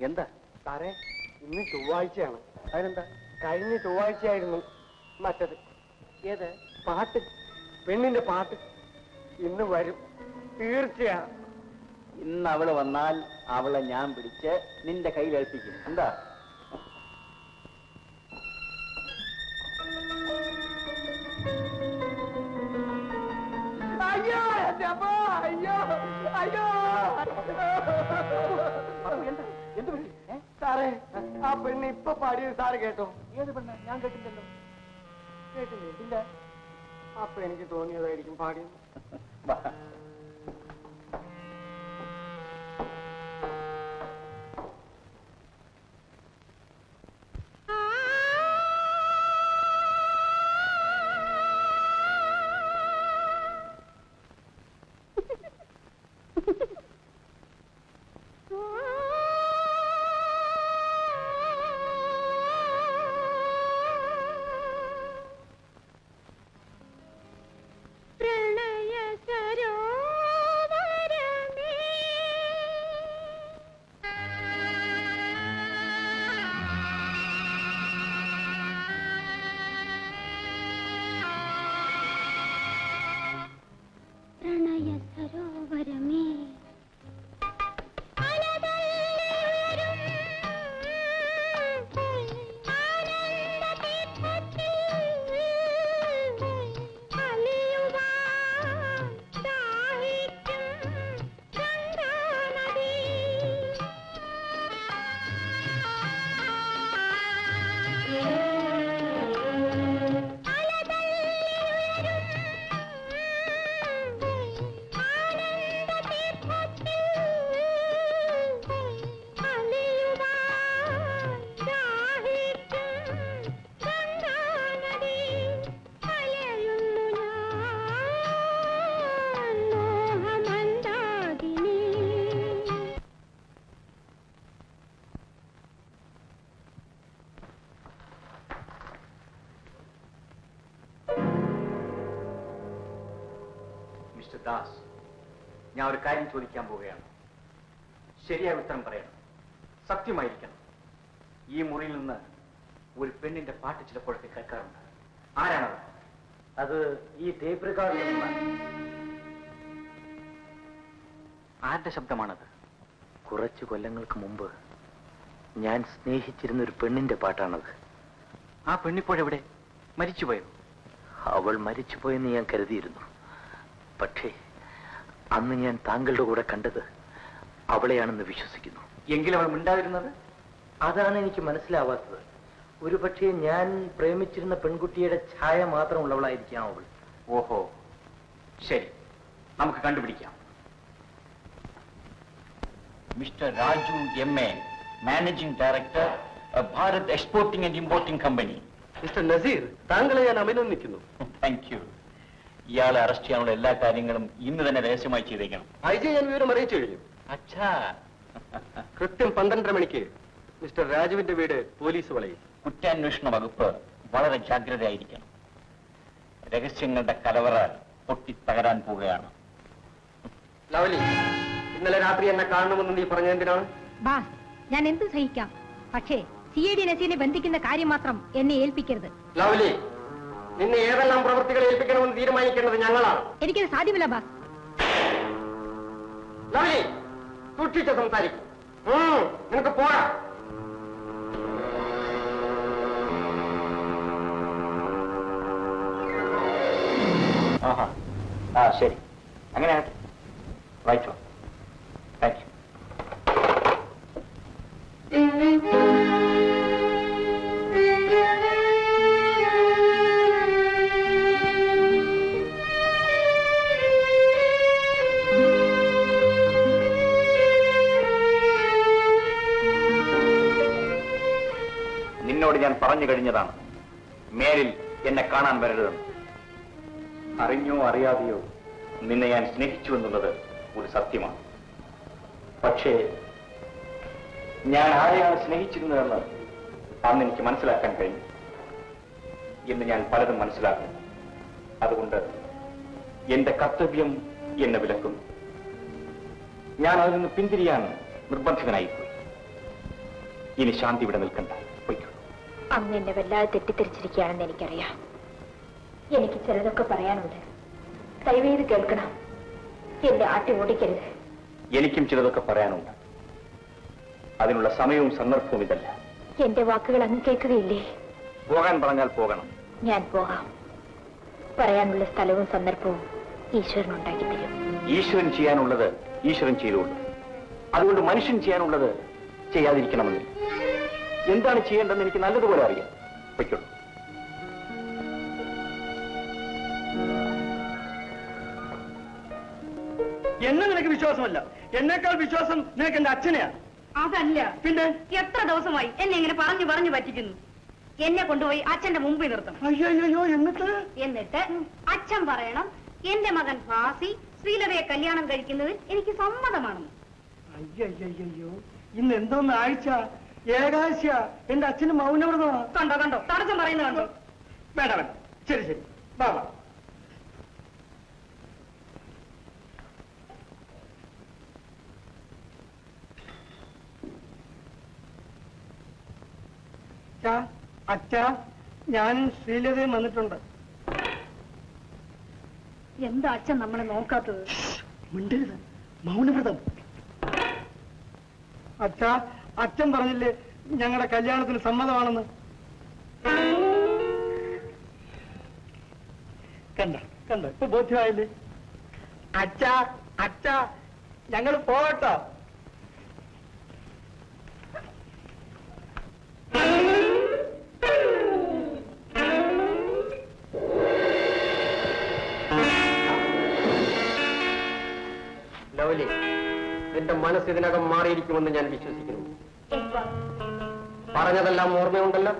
എന്താ സാറേ, ഇന്ന് ചൊവ്വാഴ്ചയാണ്. അതിനെന്താ? കഴിഞ്ഞ ചൊവ്വാഴ്ചയായിരുന്നു മറ്റത്. ഏത് പാട്ട്? പെണ്ണിന്റെ പാട്ട് ഇന്ന് വരും, തീർച്ചയാണ്. ഇന്ന് അവള് വന്നാൽ അവളെ ഞാൻ പിടിച്ച് നിന്റെ കയ്യിൽ ഏൽപ്പിക്കും. എന്താ? അയ്യോ അയ്യോ അയ്യോ എന്ത് പറ്റി? സാറേ, ആ പെണ്ണ് ഇപ്പൊ പാടിയത് സാറ് കേട്ടോ? ഏത് പെണ്ണ്? ഞാൻ കേട്ടില്ലല്ലോ. കേട്ടില്ലേ? ഇല്ല. അപ്പൊ എനിക്ക് തോന്നിയതായിരിക്കും പാടിയത്. മിസ്റ്റർ ദാസ്, ഞാൻ ഒരു കാര്യം ചോദിക്കാൻ പോവുകയാണ്. ശരിയായ ഉത്തരം പറയണം, സത്യമായിരിക്കണം. ഈ മുറിയിൽ നിന്ന് ഒരു പെണ്ണിന്റെ പാട്ട് ചിലപ്പോഴൊക്കെ കേൾക്കാറുണ്ട്. ആരാണത്? അത് ഈ ടേപ്പ് റെക്കോർഡിൽ നിന്നാണ്. ആരുടെ ശബ്ദമാണത്? കുറച്ചു കൊല്ലങ്ങൾക്ക് മുമ്പ് ഞാൻ സ്നേഹിച്ചിരുന്ന ഒരു പെണ്ണിന്റെ പാട്ടാണത്. ആ പെണ്ണിപ്പോഴെവിടെ? മരിച്ചുപോയോ? അവൾ മരിച്ചുപോയെന്ന് ഞാൻ കരുതിയിരുന്നു. പക്ഷേ അന്ന് ഞാൻ താങ്കളുടെ കൂടെ കണ്ടത് അവളെയാണെന്ന് വിശ്വസിക്കുന്നു. എങ്കിലും അവൾ മിണ്ടാതിരുന്നത്? അതാണ് എനിക്ക് മനസ്സിലാവാത്തത്. ഒരു പക്ഷേ ഞാൻ പ്രേമിച്ചിരുന്ന പെൺകുട്ടിയുടെ ഛായ മാത്രമുള്ളവളായിരിക്കാം അവൾ. ഓഹോ, ശരി, നമുക്ക് കണ്ടുപിടിക്കാം. Mister Raju M A., managing director, Bharat exporting and importing company. Mister Nazeer, താങ്കളെ ഞാൻ അഭിനന്ദിക്കുന്നു. Thank you. ഇയാളെ അറസ്റ്റ് ചെയ്യാനുള്ള എല്ലാ കാര്യങ്ങളും ഇന്ന് തന്നെ രഹസ്യമായി ചെയ്തേക്കണം. ഐ ജി ഞാൻ വിവരം അറിയിച്ചു കഴിഞ്ഞു. അച്ഛാ, കൃത്യം 12:30 മണിക്ക് മിസ്റ്റർ രാജുവിന്റെ വീട് പോലീസ് വളയും. കുറ്റാന്വേഷണ വകുപ്പ് വളരെ ജാഗ്രതയായിരിക്കണം. രഹസ്യങ്ങളുടെ കലവറ പൊട്ടിത്തകരാൻ പോവുകയാണ്. ലവലി, ഇന്നലെ രാത്രി എന്നെ കാണണമെന്ന് നീ പറഞ്ഞെന്തിനാണ്? ബാസ്, ഞാൻ എന്തും സഹിക്കാം. പക്ഷേ CID നസീറിനെ ബന്ധിക്കുന്ന കാര്യം മാത്രം എന്നെ ഏൽപ്പിക്കരുത്. ലവലി, നിന്നെ ഏതെല്ലാം പ്രവൃത്തികൾ ഏൽപ്പിക്കണമെന്ന് തീരുമാനിക്കേണ്ടത് ഞങ്ങളാണ്. എനിക്കത് സാധ്യമല്ല ബാസ്. ലവലി, സൂക്ഷിച്ച് സംസാരിക്കും. നിനക്ക് പോരാ. ശരി, അങ്ങനെ ആകട്ടെ. വായിച്ചോ. Thank you. നിന്നോട് ഞാൻ പറഞ്ഞു കഴിഞ്ഞതാണ്, മേലിൽ എന്നെ കാണാൻ വരരുതെന്ന്. അറിഞ്ഞോ അറിയാതെയോ നിന്നെ ഞാൻ സ്നേഹിച്ചു എന്നുള്ളത് ഒരു സത്യമാണ്. പക്ഷേ ഞാൻ ആരെയാണ് സ്നേഹിച്ചിരുന്നതെന്ന് അന്ന് എനിക്ക് മനസ്സിലാക്കാൻ കഴിഞ്ഞു. ഇന്ന് ഞാൻ പലതും മനസ്സിലാക്കുന്നു. അതുകൊണ്ട് എന്റെ കർത്തവ്യം എന്നെ വിലക്കുന്നു. ഞാൻ അതിൽ നിന്ന് പിന്തിരിയാൻ നിർബന്ധിതനായിപ്പോയി. ഇനി ശാന്തി ഇവിടെ നിൽക്കണ്ട, പൊയ്ക്കോ. അങ്ങ് എന്നെ വല്ലാതെ തെറ്റിദ്ധരിച്ചിരിക്കുകയാണെന്ന് എനിക്കറിയാം. എനിക്ക് ചിലതൊക്കെ പറയാനുണ്ട്. ദയവേത് കേൾക്കണം. എന്നെ ആട്ടി ഓടിക്കരുത്. എനിക്കും ചിലതൊക്കെ പറയാനുണ്ട്. അതിനുള്ള സമയവും സന്ദർഭവും ഇതല്ല. എന്റെ വാക്കുകൾ അങ്ങ് കേൾക്കുകയില്ലേ? പോകാൻ പറഞ്ഞാൽ പോകണം. ഞാൻ പോകാം. പറയാനുള്ള സ്ഥലവും സന്ദർഭവും ഈശ്വരൻ ഉണ്ടാക്കി തരും. ഈശ്വരൻ ചെയ്യാനുള്ളത് ഈശ്വരൻ ചെയ്തോളൂ. അതുകൊണ്ട് മനുഷ്യൻ ചെയ്യാനുള്ളത് ചെയ്യാതിരിക്കണമെന്നില്ല. എന്താണ് ചെയ്യേണ്ടതെന്ന് എനിക്ക് നല്ലതുപോലെ അറിയാം. പൊയ്ക്കോളൂ. എന്നെ നിനക്ക് വിശ്വാസമല്ല. എന്നേക്കാൾ വിശ്വാസം നിനക്ക് എന്റെ അച്ഛനെയാ. അതല്ല പിന്നെ എത്ര ദിവസമായി എന്നെ ഇങ്ങനെ പറഞ്ഞു പറ്റിക്കുന്നു. എന്നെ കൊണ്ടുപോയി അച്ഛന്റെ മുമ്പിൽ നിർത്തണം. അയ്യോ എന്നിട്ട് അച്ഛൻ പറയണം എന്റെ മകൻ ഫാസി ശ്രീലതയെ കല്യാണം കഴിക്കുന്നതിൽ എനിക്ക് സമ്മതമാണെന്ന്. അയ്യോ ഇന്ന് എന്തോന്ന് ആഴ്ച? ഏകാഴ്ച. എന്റെ അച്ഛന് മൗനവ്രതമാ. കണ്ടോ തടസ്സം പറയുന്നത് കണ്ടോ? വേണ്ട. ശരി വാ. അച്ഛാ, ഞാനും ശ്രീലതയും വന്നിട്ടുണ്ട്. എന്താ അച്ഛൻ നമ്മളെ നോക്കാത്തത്? മിണ്ടരുത്, മൗനവ്രതം. അച്ഛാ, അച്ഛൻ പറഞ്ഞില്ലേ ഞങ്ങളുടെ കല്യാണത്തിന് സമ്മതമാണെന്ന്? കണ്ട ഇപ്പൊ ബോധ്യമായില്ലേ? അച്ഛാ ഞങ്ങൾ പോകട്ടോ? ലൗലി, എന്റെ മനസ്സ് ഇതിനകം മാറിയിരിക്കുമെന്ന് ഞാൻ വിശ്വസിക്കുന്നു. പറഞ്ഞതെല്ലാം ഓർമ്മയുണ്ടല്ലോ.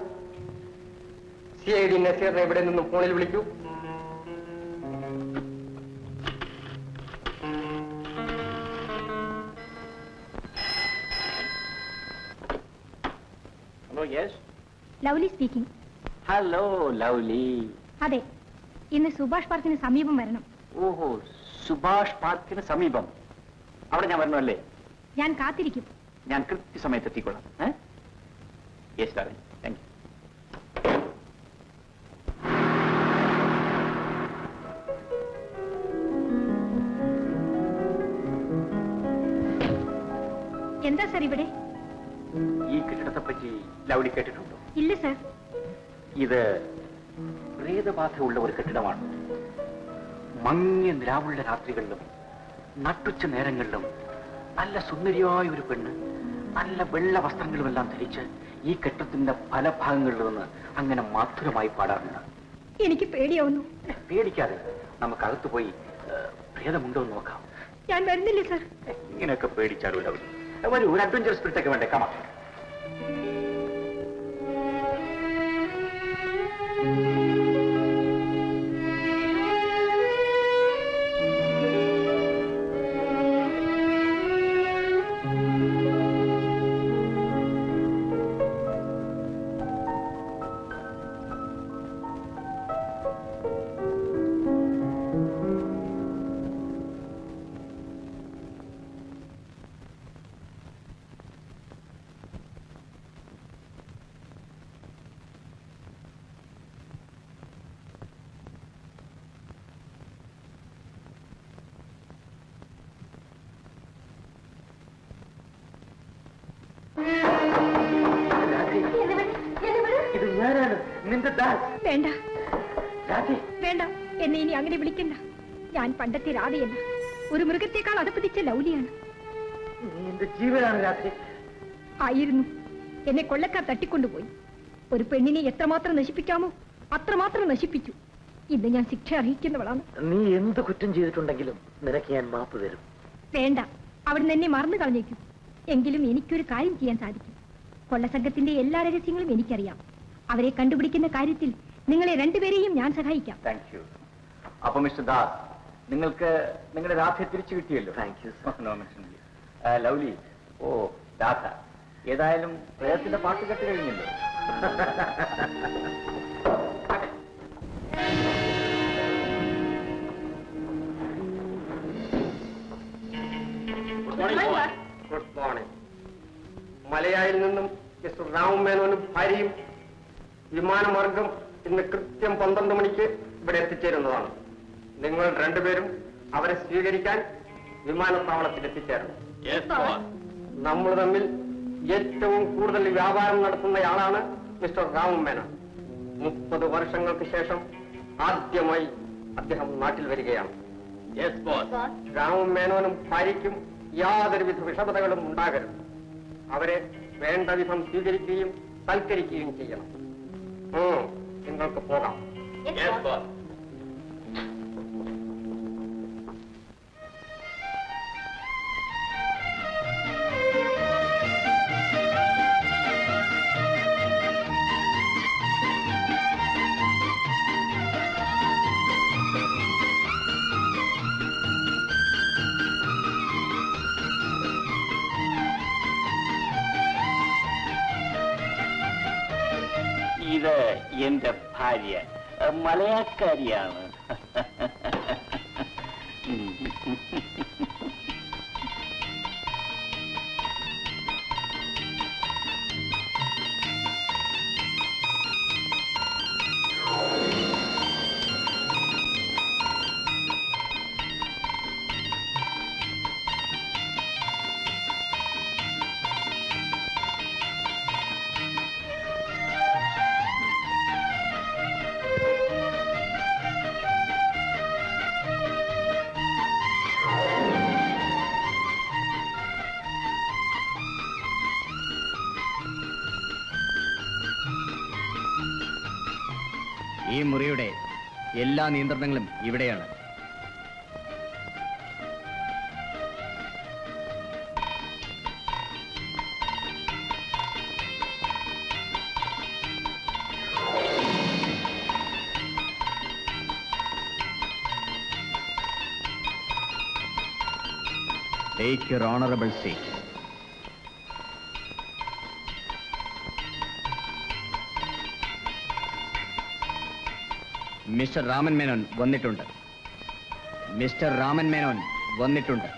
CID നസീറിനെ ഇവിടെ നിന്നും ഫോണിൽ വിളിക്കൂ. Hello. Yes. Lovely speaking. Hello lovely. അതെ, ഇന്ന് സുഭാഷ് പാർക്കിന് സമീപം വരണം. ഓഹോ, സുഭാഷ് പാർക്കിന് സമീപം. അവിടെ ഞാൻ വരണമല്ലേ? ഞാൻ കാത്തിരിക്കും. ഞാൻ കൃത്യസമയത്ത് എത്തിക്കൊള്ളാം. Yes darling, thank you. എന്താ സർ ഇവിടെ? ഈ കെട്ടിടത്തെ പറ്റി ലൗലി കേട്ടിട്ടുണ്ടോ? ഇല്ല സർ. ഇത് പ്രേതബാധ ഉള്ള ഒരു കെട്ടിടമാണ്. മങ്ങിയ നിലാവുള്ള രാത്രികളിലും നട്ടുച്ച നേരങ്ങളിലും നല്ല സുന്ദരിയായ ഒരു പെണ്ണ് നല്ല വെള്ള വസ്ത്രങ്ങളുമെല്ലാം ധരിച്ച് ഈ കെട്ടിടത്തിന്റെ പല ഭാഗങ്ങളിൽ നിന്ന് അങ്ങനെ മധുരമായി പാടാറുണ്ട്. എനിക്ക് പേടിയാവുന്നു. പേടിക്കാതെ നമുക്കകത്ത് പോയി പ്രേതമുണ്ടോ എന്ന് നോക്കാം. ഞാൻ വരുന്നില്ല സർ. ഇങ്ങനെയൊക്കെ പേടിച്ചാലോ ലൗലി? വരൂ, ഒരു അഡ്വഞ്ചർ സ്പിരിറ്റ് ഒക്കെ വേണ്ടേ? കമാ. ഇത് ഞാനാണ്, നിന്റെ ദാസ്. വേണ്ട രാധേ, വേണ്ട, എന്നെ ഇനി അങ്ങനെ വിളിക്കണ്ട. ഞാൻ പണ്ടത്തെ രാധയല്ല, ഒരു മൃഗത്തെക്കാൾ അതപ്പതിച്ച ലൗലിയാണ്. നീ എന്റെ ജീവനാണ് രാധേ. ആയിരുന്നു. എന്നെ കൊള്ളക്കാർ തട്ടിക്കൊണ്ടുപോയി. ഒരു പെണ്ണിനെ എത്രമാത്രം നശിപ്പിക്കാമോ അത്രമാത്രം നശിപ്പിച്ചു. ഇന്ന് ഞാൻ ശിക്ഷ അറിയിക്കുന്നവളാണ്. നീ എന്ത് കുറ്റം ചെയ്തിട്ടുണ്ടെങ്കിലും നിനക്ക് ഞാൻ മാപ്പ് തരും. വേണ്ട, അവിടുന്ന് എന്നെ മറന്നു കളഞ്ഞേക്കും. എങ്കിലും എനിക്കൊരു കാര്യം ചെയ്യാൻ സാധിക്കും. കൊള്ളസംഘത്തിന്റെ എല്ലാ രഹസ്യങ്ങളും എനിക്കറിയാം. അവരെ കണ്ടുപിടിക്കുന്ന കാര്യത്തിൽ നിങ്ങളെ രണ്ടുപേരെയും ഞാൻ സഹായിക്കാം. Thank you. അപ്പൊ മിസ്റ്റർ ദാസ്, നിങ്ങൾക്ക് നിങ്ങളുടെ രാധയെ തിരിച്ചു കിട്ടിയല്ലോ. Thank you. ലൗലി. ഓ രാധ, ഏതായാലും പ്രേതത്തിന്റെ പാട്ട് കേട്ട് കഴിഞ്ഞല്ലോ. Good morning. മലയായിൽ നിന്നും മിസ്റ്റർ രാമമേനോനും ഭാര്യയും വിമാനമാർഗം ഇന്ന് കൃത്യം 12 മണിക്ക് ഇവിടെ എത്തിച്ചേരുന്നതാണ്. നിങ്ങൾ രണ്ടുപേരും അവരെ സ്വീകരിക്കാൻ വിമാനത്താവളത്തിൽ എത്തിച്ചേരണം. നമ്മൾ തമ്മിൽ ഏറ്റവും കൂടുതൽ വ്യാപാരം നടത്തുന്നയാളാണ് മിസ്റ്റർ രാമമേനോൻ. 30 വർഷങ്ങൾക്ക് ശേഷം ആദ്യമായി അദ്ദേഹം നാട്ടിൽ വരികയാണ്. രാമമേനോനും ഭാര്യയ്ക്കും യാതൊരുവിധ വിഷമതകളും ഉണ്ടാകരുത്. അവരെ വേണ്ട വിധം സ്വീകരിക്കുകയും സൽക്കരിക്കുകയും ചെയ്യണം. നിങ്ങൾക്ക് പോകാം. ഇത് എന്റെ ഭാര്യ, മലയാക്കാരിയാണ്. ഈ മുറിയുടെ എല്ലാ നിയന്ത്രണങ്ങളും ഇവിടെയാണ്. Take your honorable seat. Mister Raman Menon വന്നിട്ടുണ്ട്. മിസ്റ്റർ രാമൻ മേനോൻ വന്നിട്ടുണ്ട്.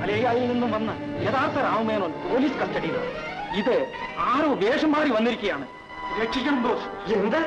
മലയാളിയിൽ നിന്നും വന്ന യഥാർത്ഥ രാമമേനോൻ പോലീസ് കസ്റ്റഡിയിലാണ്. ഇത് ആരോ വേഷം മാറി വന്നിരിക്കുകയാണ്. രക്ഷിക്കണം ബോസ്. എന്ത്?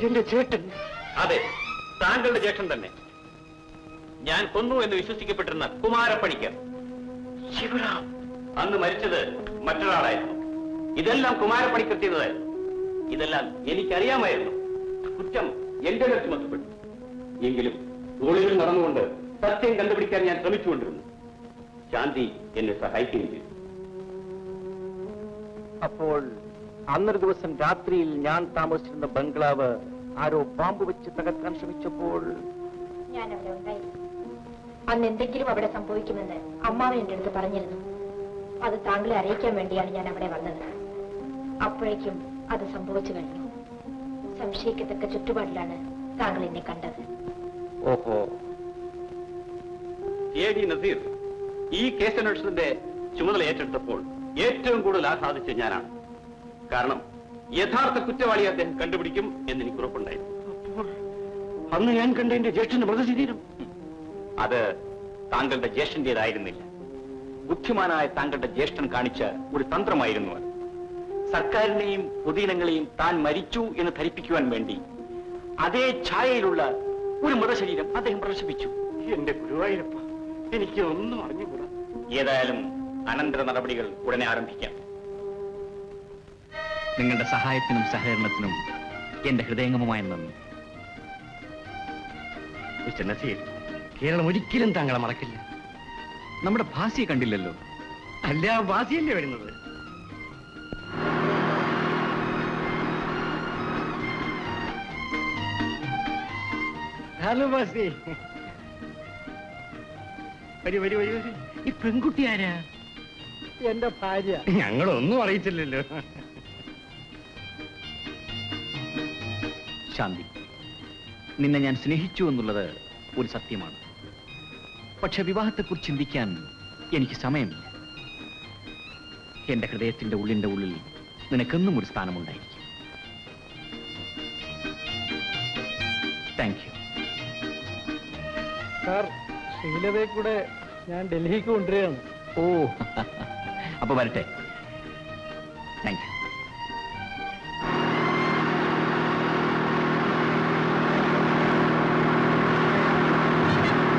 എന്റെ ചേട്ടൻ? അതെ, താങ്കളുടെ ജ്യേഷ്ഠൻ തന്നെ. ഞാൻ കൊന്നു എന്ന് വിശ്വസിക്കപ്പെട്ടിരുന്ന കുമാരപ്പണിക്കർ. ശിവറാം അന്ന് മരിച്ചത് മറ്റൊരാളായിരുന്നു. ഇതെല്ലാം കുമാരപ്പണിക്കർ ചെയ്തതായിരുന്നു. ഇതെല്ലാം എനിക്കറിയാമായിരുന്നു. കുറ്റം എന്റെ മേൽ ചുമത്തപ്പെട്ടു. എങ്കിലും ഒളിവിൽ നടന്നുകൊണ്ട് സത്യം കണ്ടുപിടിക്കാൻ ഞാൻ ശ്രമിച്ചുകൊണ്ടിരുന്നു. ശാന്തി എന്നെ സഹായിക്കുകയും ചെയ്തു. അപ്പോൾ അന്നൊരു ദിവസം രാത്രിയിൽ ഞാൻ താമസിച്ചിരുന്ന ബംഗ്ലാവ് ആരോ പാമ്പ് വെച്ച് തകർക്കാൻ ശ്രമിച്ചപ്പോൾ ഞാൻ അവിടെ ഉണ്ടായിരുന്നു. അന്ന് എന്തെങ്കിലും അവിടെ സംഭവിക്കുമെന്ന് അമ്മാവൻ എന്റെ അടുത്ത് പറഞ്ഞിരുന്നു. അത് താങ്കളെ അറിയിക്കാൻ വേണ്ടിയാണ് ഞാൻ അവിടെ വന്നത്. അപ്പോഴേക്കും അത് സംഭവിച്ചു കഴിഞ്ഞു. സംശയിക്കത്തക്ക ചുറ്റുപാടിലാണ് താങ്കൾ എന്നെ കണ്ടത്. ഓഹോ. A.D. നസീർ ഈ കേസന്വേഷണത്തിന്റെ ചുമതല ഏറ്റെടുത്തപ്പോൾ ഏറ്റവും കൂടുതൽ ആഹ്ലാദിച്ച ഞാനാണ്. കാരണം യഥാർത്ഥ കുറ്റവാളിയെ അദ്ദേഹം കണ്ടുപിടിക്കും എന്നെനിക്ക് ഉറപ്പുണ്ടായിരുന്നു. അന്ന് ഞാൻ കണ്ട എന്റെ ജ്യേഷ്ഠന്റെ മൃതശരീരം അത് താങ്കളുടെ ജ്യേഷ്ഠന്റേതായിരുന്നില്ല. ബുദ്ധിമാനായ താങ്കളുടെ ജ്യേഷ്ഠൻ കാണിച്ച ഒരു തന്ത്രമായിരുന്നു അത്. സർക്കാരിനെയും പൊതുജനങ്ങളെയും താൻ മരിച്ചു എന്ന് ധരിപ്പിക്കുവാൻ വേണ്ടി അതേ ഛായയിലുള്ള ഒരു മൃതശരീരം അദ്ദേഹം പ്രദർശിപ്പിച്ചു. എന്റെ ഗുരുവായൂരപ്പ, എനിക്ക് ഒന്നും അറിഞ്ഞുകൂടാ. ഏതായാലും അനന്തര നടപടികൾ ഉടനെ ആരംഭിക്കാം. നിങ്ങളുടെ സഹായത്തിനും സഹകരണത്തിനും എന്റെ ഹൃദയംഗമമായ നന്ദി. മിസ്റ്റർ നസീർ, കേരളം ഒരിക്കലും താങ്കളെ മറക്കില്ല. നമ്മുടെ ഭാസിയെ കണ്ടില്ലല്ലോ. അല്ല, വാസിയല്ലേ വരുന്നത്? ഹലോ ബാസി. വരൂ വരൂ വരൂ വരൂ. ഈ പെൺകുട്ടി ആരാ? എന്റെ ഭാര്യ. ഞങ്ങളൊന്നും അറിയിച്ചില്ലല്ലോ. ശാന്തി, നിന്നെ ഞാൻ സ്നേഹിച്ചു എന്നുള്ളത് ഒരു സത്യമാണ്. പക്ഷെ വിവാഹത്തെക്കുറിച്ച് ചിന്തിക്കാൻ എനിക്ക് സമയമില്ല. എന്റെ ഹൃദയത്തിന്റെ ഉള്ളിൽ നിനക്കെന്നും ഒരു സ്ഥാനമുണ്ടായിരിക്കും. Thank you. സാർ, ശ്രീലതയെ കൂടെ ഞാൻ ഡൽഹിക്ക് കൊണ്ടുവരികയാണ്. ഓ, അപ്പൊ വരട്ടെ. Thank U.